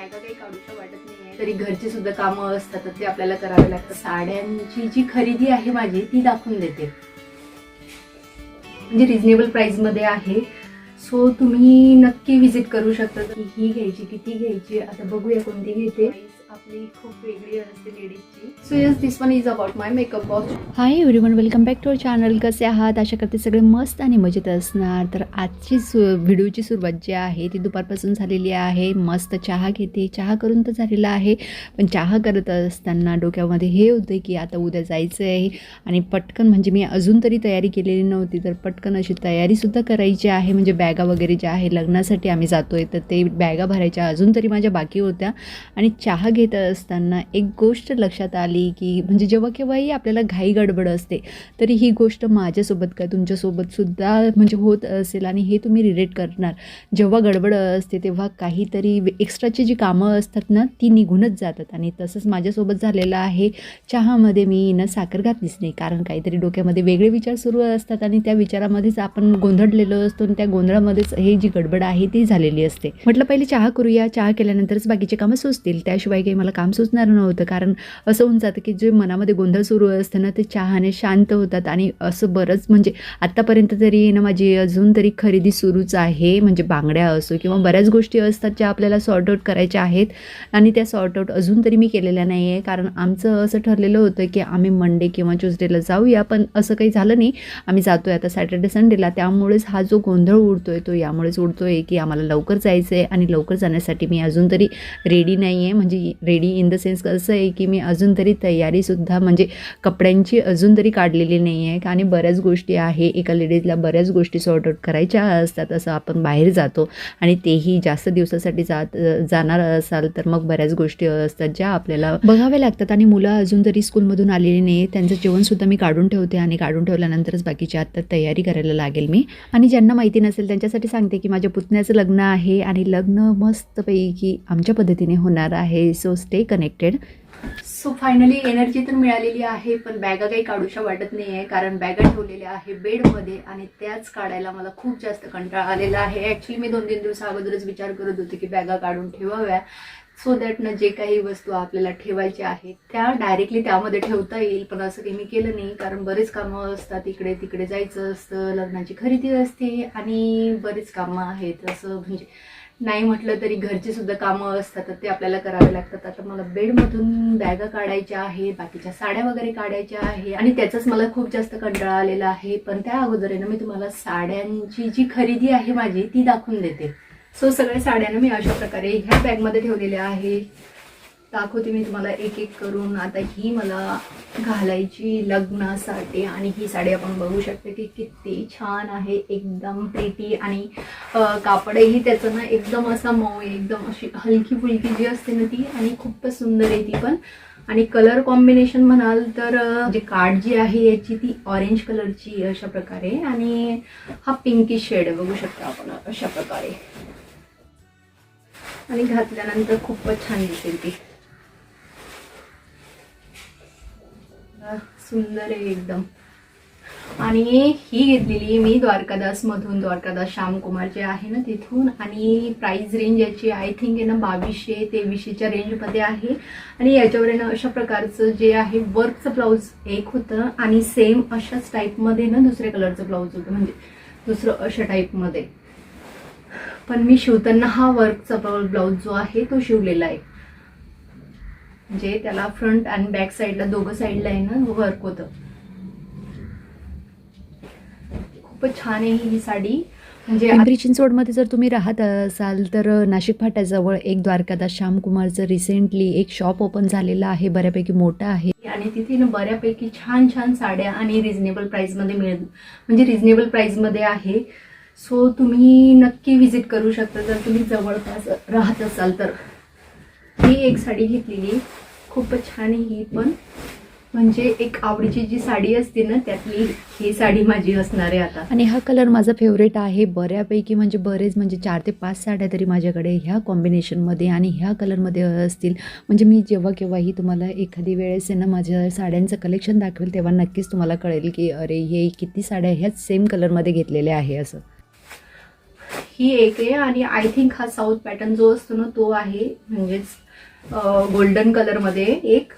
बॅगा काही काढूशा वाटत नाहीये, तरी घरची सुद्धा कामं असतात ते आपल्याला करावे लागतात. साड्यांची जी खरेदी आहे माझी ती दाखवून देते, म्हणजे रिजनेबल प्राइस मध्ये आहे. सो तुम्ही नक्की विजिट करू शकता. ही घ्यायची किती घ्यायची आता बघूया कोणती घेते. आपली खूप वेगळी असते लेडीजची. So yes, this one is about my makeup box. Hi everyone, welcome back to our channel. कसे आहात? आशा करते सगळे मस्त आणि मजेत असणार. तर आजची व्हिडिओची सुरुवात जी आहे ती दुपारपासून झालेली आहे. मस्त चहा घेते. चहा करून तर झालेला आहे, पण चहा करत असताना डोक्यामध्ये हे होतं की आता उद्या जायचं आहे आणि पटकन, म्हणजे मी अजून तरी तयारी केलेली नव्हती, तर पटकन अशी तयारीसुद्धा करायची आहे. म्हणजे बॅगा वगैरे ज्या आहे, लग्नासाठी आम्ही जातो आहे तर ते बॅगा भरायच्या अजून तरी माझ्या बाकी होत्या. आणि चहा घेत असताना एक गोष्ट लक्षात आली की म्हणजे जेव्हा केव्हाही आपल्याला घाई गडबड असते, तरी ही गोष्ट माझ्यासोबत काय तुमच्यासोबतसुद्धा म्हणजे होत असेल आणि हे तुम्ही रिलेट करणार. जेव्हा गडबड असते तेव्हा काहीतरी एक्स्ट्राची जी कामं असतात ना ती निघूनच जातात, आणि तसंच माझ्यासोबत झालेलं आहे. चहामध्ये मी साखर घातलीच नाही, कारण काहीतरी डोक्यामध्ये वेगळे विचार सुरू असतात आणि त्या विचारामध्येच आपण गोंधळलेलो असतो आणि त्या गोंधळामध्येच हे जी गडबड आहे ती झालेली असते. म्हटलं पहिले चहा करूया, चहा केल्यानंतरच बाकीचे कामं सुचतील, त्याशिवाय काही मला काम सुचणार नव्हतं. कारण असं होऊन जातं की जे मनामध्ये गोंधळ सुरू असतं ना ते चहाने शांत होतात. आणि असं बरंच म्हणजे आत्तापर्यंत तरी माझी अजून तरी खरेदी सुरूच आहे. म्हणजे बांगड्या असो किंवा बऱ्याच गोष्टी असतात ज्या आपल्याला सॉर्ट आऊट करायच्या आहेत, आणि त्या सॉर्ट आऊट अजून तरी मी केलेल्या नाही आहे. कारण आमचं असं ठरलेलं होतं की आम्ही मंडे किंवा ट्यूसडेला जाऊया, पण असं काही झालं नाही. आम्ही जातो आहे आता सॅटर्डे संडेला. त्यामुळेच हा जो गोंधळ उडतो आहे तो यामुळेच उडतो आहे की आम्हाला लवकर जायचं आहे, आणि लवकर जाण्यासाठी मी अजून तरी रेडी नाही आहे. म्हणजे रेडी इन द सेन्स कसं आहे की मी अजून तरी तयारीसुद्धा म्हणजे कपड्यांची अजून तरी काढलेली नाही आहे. आणि बऱ्याच गोष्टी आहे, एका लेडीजला बऱ्याच गोष्टी सॉर्ट आऊट करायच्या असतात. असं आपण बाहेर जातो आणि तेही जास्त दिवसासाठी जाणार असाल तर मग बऱ्याच गोष्टी असतात ज्या आपल्याला बघाव्या लागतात. आणि मुलं अजून तरी स्कूलमधून आलेली नाही, त्यांचं जेवणसुद्धा मी काढून ठेवते आणि काढून ठेवल्यानंतरच बाकीची आता तयारी करायला लागेल मी. आणि ज्यांना माहिती नसेल त्यांच्यासाठी सांगते की माझ्या पुतण्याचं लग्न आहे आणि लग्न मस्तपैकी आमच्या पद्धतीने होणार आहे. So stay connected. So finally energy तर मिळालेली आहे, पण बॅगा काही काढूशा वाटत नाही आहे. कारण बॅगा ठेवलेल्या आहे बेडमध्ये आणि त्याच काढायला मला खूप जास्त कंटाळा आलेला आहे. ॲक्च्युली मी 2-3 दिवसा अगोदरच विचार करत होते की बॅगा काढून ठेवाव्या, सो दॅट ना जे काही वस्तू आपल्याला ठेवायच्या आहेत त्या डायरेक्टली त्यामध्ये ठेवता येईल. पण असं काही मी केलं नाही, कारण बरेच कामं असतात, इकडे तिकडे जायचं असतं, लग्नाची खरेदी असते आणि बरेच कामं आहेत. असं म्हणजे नाही म्हटलं तरी घरची सुद्धा कामं असतात ते आपल्याला करावे लागतात. आता मला बेडमधून बॅगा काढायच्या आहे, बाकीच्या साड्या वगैरे काढायच्या आहे, आणि त्याचाच मला खूप जास्त कंटाळा आलेला आहे. पण त्या अगोदर आहे ना मी तुम्हाला साड्यांची जी खरेदी आहे माझी ती दाखवून देते. सो सगळ्या साड्यांना मी अशा प्रकारे ह्या बॅगमध्ये ठेवलेल्या आहे. दाखवते मी तुम्हाला एक एक करून. आता ही मला घालायची लग्नासाठी, आणि ही साडी आपण बघू शकते की किती छान आहे, एकदम प्रिटी. आणि कापडही त्याचं ना एकदम असा मऊ आहे, एकदम अशी हलकी फुलकी जी असते ना ती, आणि खूपच सुंदर आहे ती पण. आणि कलर कॉम्बिनेशन म्हणाल तर जे कार्ड जी आहे याची ती ऑरेंज कलरची अशा प्रकारे, आणि हा पिंकी शेड बघू शकता आपण अशा प्रकारे. आणि घातल्यानंतर खूपच छान दिसेल ती, सुंदर आहे एकदम. आणि ही घेतलेली मी द्वारकादासमधून, द्वारकादास श्यामकुमार जे आहे ना तिथून. आणि प्राइस रेंज याची आय थिंक आहे ना 2200-2300च्या रेंजमध्ये आहे. आणि याच्यावर आहे ना अशा प्रकारचं जे आहे वर्कचं ब्लाऊज एक होतं, आणि सेम अशाच टाईपमध्ये ना दुसऱ्या कलरचं ब्लाऊज होतं, म्हणजे दुसरं अशा टाईपमध्ये. पण मी शिवताना हा वर्कचा ब्लाऊज जो आहे तो शिवलेला आहे, म्हणजे त्याला फ्रंट आणि बॅक साईडला दोघं साईडला आहे ना वर्क होतं. खूपच छान आहे ही साडी. म्हणजे पिंपरी चिंचवडमध्ये जर तुम्ही राहत असाल तर नाशिक फाट्याजवळ एक द्वारकादास श्यामकुमारचं रिसेंटली एक शॉप ओपन झालेलं आहे, बऱ्यापैकी मोठं आहे. आणि तिथे ना बऱ्यापैकी छान छान साड्या आणि रिजनेबल प्राइसमध्ये म्हणजे रिजनेबल प्राइसमध्ये आहे. सो तुम्ही नक्की विजिट करू शकता जर तुम्ही जवळपास राहत असाल तर. ही एक साडी घेतलेली, खूपच छान आहे ही पण. म्हणजे एक आवडीची जी साडी असते ना त्यातली ही साडी माझी असणार आहे आता. आणि हा कलर माझा फेवरेट आहे बऱ्यापैकी, म्हणजे बरेच म्हणजे 4 ते 5 साड्या तरी माझ्याकडे ह्या कॉम्बिनेशनमध्ये आणि ह्या कलरमध्ये असतील. म्हणजे मी जेव्हा केव्हाही तुम्हाला एखादी वेळेस आहे ना माझ्या साड्यांचं कलेक्शन दाखवेल तेव्हा नक्कीच तुम्हाला कळेल की अरे हे किती साड्या ह्याच सेम कलरमध्ये घेतलेल्या आहे असं. ही एक आहे आणि आय थिंक हा साऊथ पॅटर्न जो असतो ना तो आहे, म्हणजेच गोल्डन कलरमध्ये एक,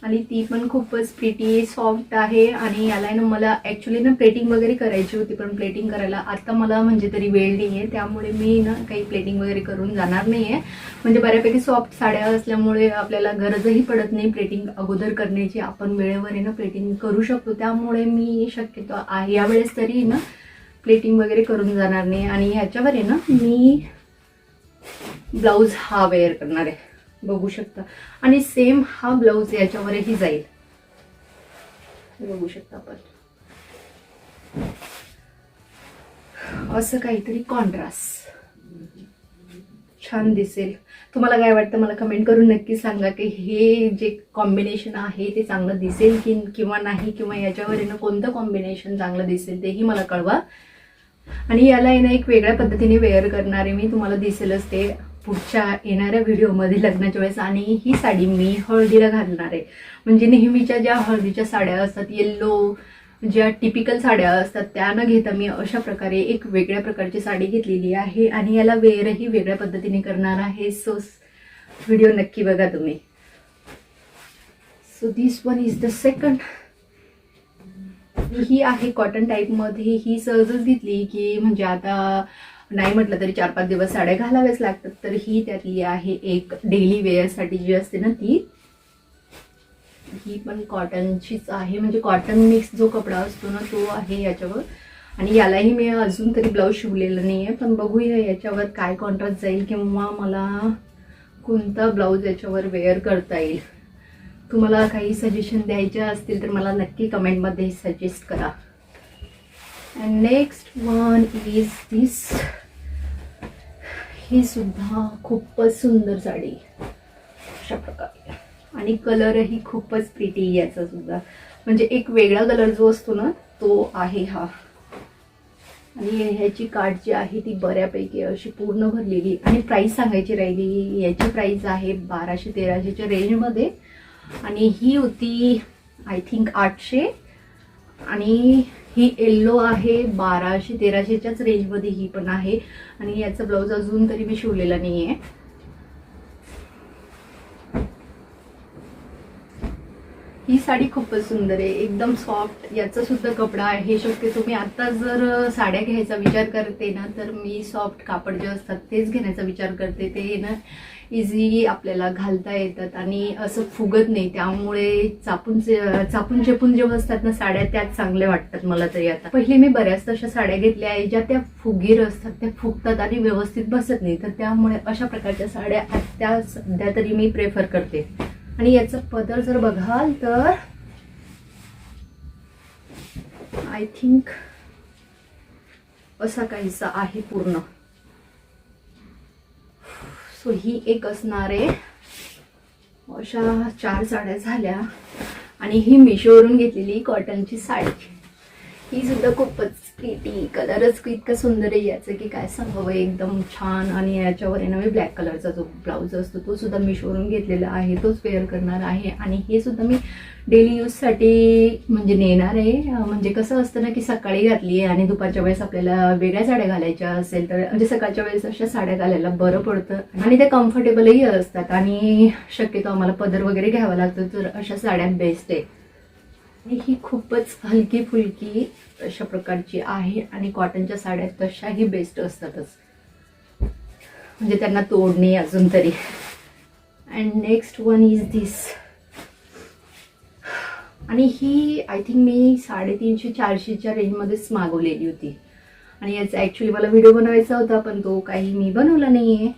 आणि ती पण खूपच प्रिटी सॉफ्ट आहे. आणि याला ना मला ॲक्च्युली ना प्लेटिंग वगैरे करायची होती, पण प्लेटिंग करायला आता मला म्हणजे तरी वेळ नाही आहे, त्यामुळे मी ना काही प्लेटिंग वगैरे करून जाणार नाही आहे. म्हणजे बऱ्यापैकी सॉफ्ट साड्या असल्यामुळे आपल्याला गरजही पडत नाही प्लेटिंग अगोदर करण्याची, आपण वेळेवर ना प्लेटिंग करू शकतो. त्यामुळे मी शक्यतो यावेळेस तरी ना प्लेटिंग वगैरे करून जाणार नाही. आणि ह्याच्यावर आहे ना मी ब्लाऊज हा वेअर करणार आहे, बघू शकता. आणि सेम हा ब्लाऊज याच्यावरही जाईल, बघू शकता आपण. असं काहीतरी कॉन्ट्रास्ट छान दिसेल. तुम्हाला काय वाटतं मला कमेंट करून नक्की सांगा की हे जे कॉम्बिनेशन आहे ते चांगलं दिसेल किंवा नाही, किंवा याच्यावर आहे ना कोणतं कॉम्बिनेशन चांगलं दिसेल तेही मला कळवा. आणि याला आहे ना एक वेगळ्या पद्धतीने वेअर करणारे मी, तुम्हाला दिसेलच ते पुढच्या येणाऱ्या व्हिडिओमध्ये लग्नाच्या वेळेस. आणि ही साडी मी हळदीला घालणार आहे. म्हणजे नेहमीच्या ज्या हळदीच्या साड्या असतात, येल्लो ज्या टिपिकल साड्या असतात त्या न घेता मी अशा प्रकारे एक वेगळ्या प्रकारची साडी घेतलेली आहे आणि याला वेअरही वेगळ्या पद्धतीने करणार आहे. सो व्हिडिओ नक्की बघा तुम्ही. So this one is the second. ही आहे कॉटन टाईपमध्ये. ही सहजच घेतली की म्हणजे आता नाही म्हटलं तरी 4-5 दिवस साड्या घालाव्याच लागतात, तर ही त्यातली आहे एक डेली वेअरसाठी जी असते ना ती. ही पण कॉटनचीच आहे, म्हणजे कॉटन मिक्स जो कपडा असतो ना तो आहे याच्यावर. आणि यालाही मी अजून तरी ब्लाऊज शिवलेलं नाही आहे, पण बघूया याच्यावर काय कॉन्ट्रास्ट जाईल किंवा मला कोणता ब्लाऊज याच्यावर वेअर करता येईल. तुम्हाला काही सजेशन द्यायचे असतील तर मला नक्की कमेंटमध्ये सजेस्ट करा. अँड नेक्स्ट वन इज दिस. ही सुद्धा खूपच सुंदर साडी अशा प्रकारे, आणि कलरही खूपच प्रिटी याचा सुद्धा, म्हणजे एक वेगळा कलर जो असतो ना तो आहे हा. आणि ह्याची काठ जी आहे ती बऱ्यापैकी अशी पूर्ण भरलेली. आणि प्राइस सांगायची राहिली, याची प्राइस आहे 1200-1300च्या रेंजमध्ये. आणि ही होती आय थिंक 800. आणि ही येल्लो आहे 1200-1300च्याच रेंजमध्ये ही पण आहे. आणि याचं ब्लाऊज अजून तरी मी शिवलेला नाही आहे. ही साडी खूपच सुंदर आहे, एकदम सॉफ्ट. याचा सुद्धा कपडा आहे. शक्यतो मी आता जर साड्या घ्यायचा विचार करते ना तर मी सॉफ्ट कापड जे असतात तेच घेण्याचा विचार करते. ते ना इझी आपल्याला घालता येतात आणि असं फुगत नाही, त्यामुळे चापून चेपून जेव्हा असतात ना साड्या त्याच चांगल्या वाटतात मला तरी. आता पहिले मी बऱ्याच तशा साड्या घेतल्या आहे ज्या त्या फुगीर असतात, त्या फुगतात आणि व्यवस्थित बसत नाही, तर त्यामुळे अशा प्रकारच्या साड्या त्या सध्या तरी मी प्रेफर करते. आणि याचा पदर जर बघाल तर आय थिंक असा काहीसा आहे पूर्ण. सो ही एक असणार आहे. अशा 4 साड्या झाल्या. आणि ही मिशोवरून घेतलेली कॉटनची साडी, ही सुद्धा खूपच प्रिटी. कलरच इतका सुंदर आहे याचं की काय सांगावं, एकदम छान. आणि याच्यावर आहे ना मी ब्लॅक कलरचा जो ब्लाऊज असतो तो सुद्धा मिशोवरून घेतलेला आहे, तोच वेअर करणार आहे. आणि हे सुद्धा मी डेली यूजसाठी म्हणजे नेणार आहे. म्हणजे कसं असतं ना की सकाळी घातली आहे आणि दुपारच्या वेळेस आपल्याला वेगळ्या साड्या घालायच्या असेल तर म्हणजे सकाळच्या वेळेस अशा साड्या घालायला बरं पडतं आणि ते कम्फर्टेबलही असतात. आणि शक्यतो आम्हाला पदर वगैरे घ्यावा लागतो, तर अशा साड्या बेस्ट आहे. आणि ही खूपच हलकी फुलकी अशा प्रकारची आहे. आणि कॉटनच्या साड्या तशाही बेस्ट असतातच, म्हणजे त्यांना तोड नाही अजून तरी. अँड नेक्स्ट वन इज दिस. आणि ही आय थिंक मी 350-400च्या रेंजमध्येच मागवलेली होती. आणि याचा ॲक्च्युली मला व्हिडिओ बनवायचा होता पण तो काही मी बनवला नाही आहे.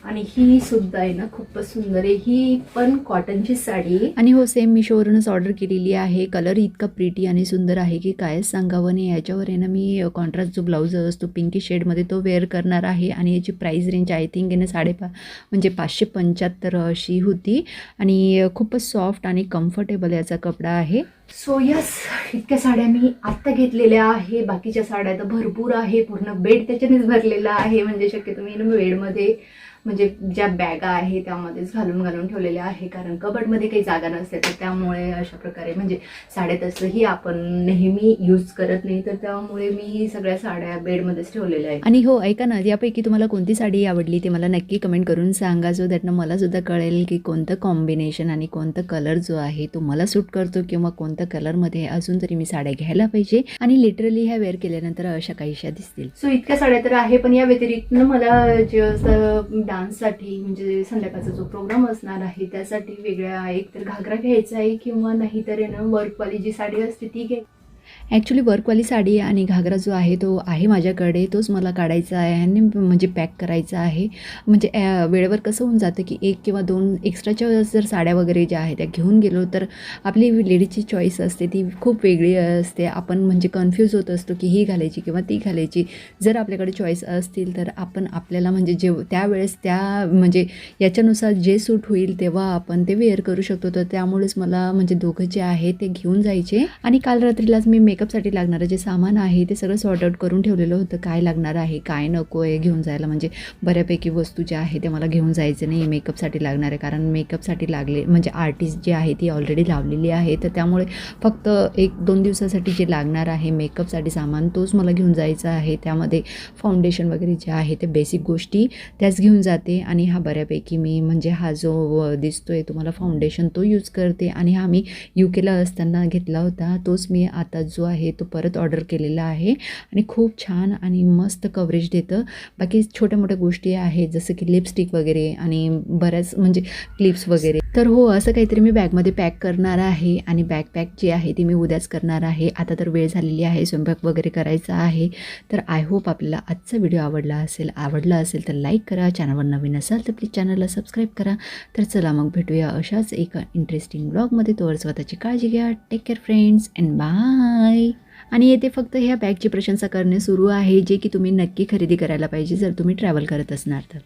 आणि ही सुद्धा आहे ना खूपच सुंदर आहे. ही पण कॉटनची साडी. आणि हो सेम मिशोवरूनच ऑर्डर केलेली आहे. कलर इतका प्रिटी आणि सुंदर आहे की कायच सांगावं नाही. याच्यावर आहे ना मी कॉन्ट्रास्ट जो ब्लाऊज असतो पिंकी शेडमध्ये तो वेअर करणार आहे. आणि याची प्राईस रेंज आय थिंक आहे ना 575 अशी होती. आणि खूपच सॉफ्ट आणि कम्फर्टेबल याचा कपडा आहे. सो यस, इतक्या साड्या मी आत्ता घेतलेल्या आहे. बाकीच्या साड्या तर भरपूर आहे, पूर्ण बेड त्याच्यानेच भरलेला आहे. म्हणजे शक्यतो मी बेडमध्ये म्हणजे ज्या बॅगा आहे त्यामध्येच घालून घालून ठेवलेल्या आहे, कारण कबडमध्ये काही जागा नसते. तर त्यामुळे अशा प्रकारे म्हणजे साड्या तसंही आपण नेहमी यूज करत नाही, तर त्यामुळे मी सगळ्या साड्या बेडमध्येच ठेवलेल्या आहेत. आणि हो ऐका ना, यापैकी तुम्हाला कोणती साडी आवडली ते मला नक्की कमेंट करून सांगा, सो दॅट मला सुद्धा कळेल की कोणतं कॉम्बिनेशन आणि कोणतं कलर जो आहे तो मला सूट करतो, किंवा कोणत्या कलरमध्ये अजून तरी मी साड्या घ्यायला पाहिजे आणि लिटरली ह्या वेअर केल्यानंतर अशा काहीशा दिसतील. सो इतक्या साड्या तर आहे, पण या व्यतिरिक्त मला जे असं डान्ससाठी म्हणजे संध्याकाळचा जो प्रोग्राम असणार आहे त्यासाठी वेगळ्या एक तर घागरा घ्यायचा आहे, किंवा नाही तर वर्कवाली जी साडी असते ती घ्यायची. ॲक्च्युली वर्कवाली साडी आणि घागरा जो आहे तो आहे माझ्याकडे, तोच मला काढायचा आहे आणि म्हणजे पॅक करायचा आहे. म्हणजे वेळेवर कसं होऊन जातं की 1 किंवा 2 एक्स्ट्राच्या जर साड्या वगैरे ज्या आहेत त्या घेऊन गेलो तर आपली लेडीजची चॉईस असते ती खूप वेगळी असते. आपण म्हणजे कन्फ्यूज होत असतो की ही घालायची किंवा ती घालायची. जर आपल्याकडे चॉईस असतील तर आपण आपल्याला म्हणजे त्यावेळेस त्या म्हणजे याच्यानुसार जे सूट होईल तेव्हा आपण ते वेअर करू शकतो. तर त्यामुळेच मला म्हणजे दोघं जे आहे ते घेऊन जायचे. आणि काल रात्रीलाच मी मेकअपसाठी लागणारं जे सामान आहे ते सगळं सॉर्ट आउट करून ठेवलेलं होतं. काय लागणार आहे काय नको आहे घेऊन जायला, म्हणजे बऱ्यापैकी वस्तू ज्या आहे त्या मला घेऊन जायचं नाही मेकअपसाठी लागणार आहे, कारण मेकअपसाठी लागले म्हणजे आर्टिस्ट जी आहे ती ऑलरेडी लावलेली आहे. तर त्यामुळे फक्त 1-2 दिवसासाठी जे लागणार आहे मेकअपसाठी सामान तोच मला घेऊन जायचं आहे. त्यामध्ये फाउंडेशन वगैरे जे आहे ते बेसिक गोष्टी त्याच घेऊन जाते. आणि हा बऱ्यापैकी मी म्हणजे हा जो दिसतोय तुम्हाला फाउंडेशन तो यूज करते, आणि हा मी UK असताना घेतला होता, तोच मी आता जो आहे तो परत ऑर्डर केलेला आहे आणि खूप छान आणि मस्त कव्हरेज देतं. बाकी छोट्या मोठ्या गोष्टी आहेत जसं की लिपस्टिक वगैरे आणि बऱ्याच म्हणजे क्लिप्स वगैरे. तर हो असं काहीतरी मी बॅगमध्ये पॅक करणार आहे आणि बॅकपॅक जी आहे ती मी उद्याच करणार आहे. आता तर वेळ झालेली आहे, स्वयंपाक वगैरे करायचा आहे. तर आय होप आपल्याला आजचा व्हिडिओ आवडला असेल तर लाईक करा, चॅनलवर नवीन असाल तर प्लीज चॅनलला सबस्क्राईब करा. तर चला मग भेटूया अशाच एका इंटरेस्टिंग ब्लॉगमध्ये. तोवर स्वतःची काळजी घ्या. Take care friends and bye. आणि येथे फक्त ह्या बॅगची प्रशंसा करणे सुरू आहे जे की तुम्ही नक्की खरेदी करायला पाहिजे जर तुम्ही ट्रॅव्हल करत असणार तर.